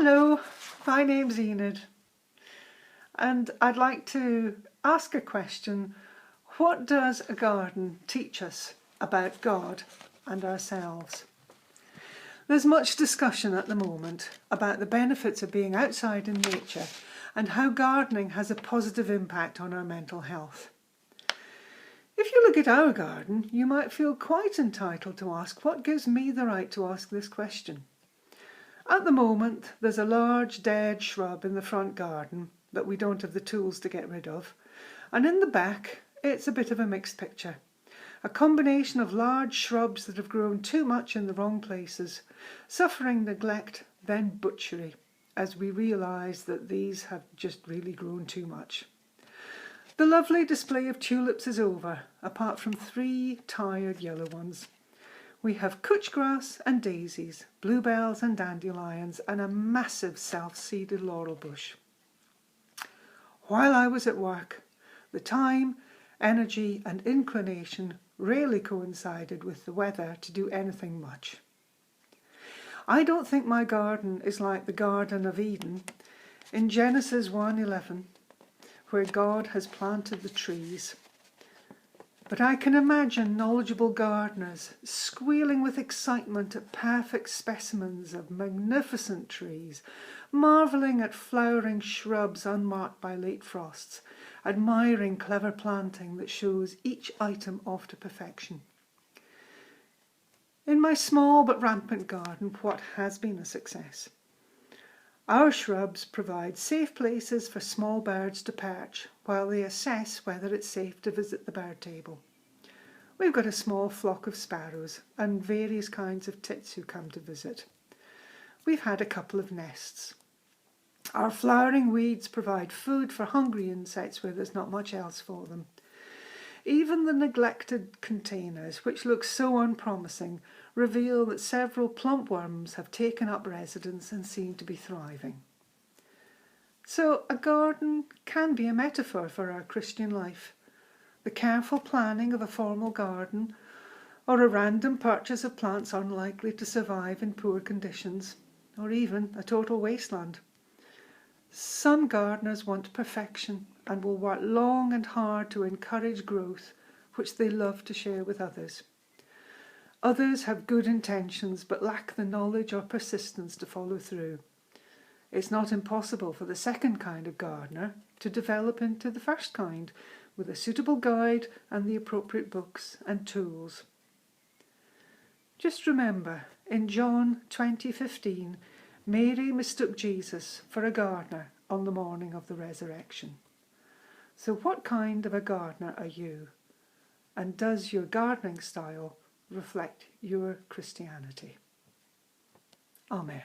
Hello, my name's Enid, and I'd like to ask a question. What does a garden teach us about God and ourselves? There's much discussion at the moment about the benefits of being outside in nature and how gardening has a positive impact on our mental health. If you look at our garden, you might feel quite entitled to ask, what gives me the right to ask this question? At the moment, there's a large dead shrub in the front garden that we don't have the tools to get rid of. And in the back, it's a bit of a mixed picture. A combination of large shrubs that have grown too much in the wrong places, suffering neglect, then butchery, as we realise that these have just really grown too much. The lovely display of tulips is over, apart from 3 tired yellow ones. We have couch grass and daisies, bluebells and dandelions, and a massive self-seeded laurel bush. While I was at work, the time, energy and inclination rarely coincided with the weather to do anything much. I don't think my garden is like the Garden of Eden in Genesis 1:11, where God has planted the trees. But I can imagine knowledgeable gardeners squealing with excitement at perfect specimens of magnificent trees, marvelling at flowering shrubs unmarked by late frosts, admiring clever planting that shows each item off to perfection. In my small but rampant garden, what has been a success? Our shrubs provide safe places for small birds to perch while they assess whether it's safe to visit the bird table. We've got a small flock of sparrows and various kinds of tits who come to visit. We've had a couple of nests. Our flowering weeds provide food for hungry insects where there's not much else for them. Even the neglected containers, which look so unpromising, reveal that several plump worms have taken up residence and seem to be thriving. So a garden can be a metaphor for our Christian life. The careful planning of a formal garden, or a random purchase of plants unlikely to survive in poor conditions, or even a total wasteland. Some gardeners want perfection and will work long and hard to encourage growth, which they love to share with others. Others have good intentions but lack the knowledge or persistence to follow through. It's not impossible for the second kind of gardener to develop into the first kind, with a suitable guide and the appropriate books and tools. Just remember, in John 20:15, Mary mistook Jesus for a gardener on the morning of the resurrection. So what kind of a gardener are you? And does your gardening style reflect your Christianity? Amen.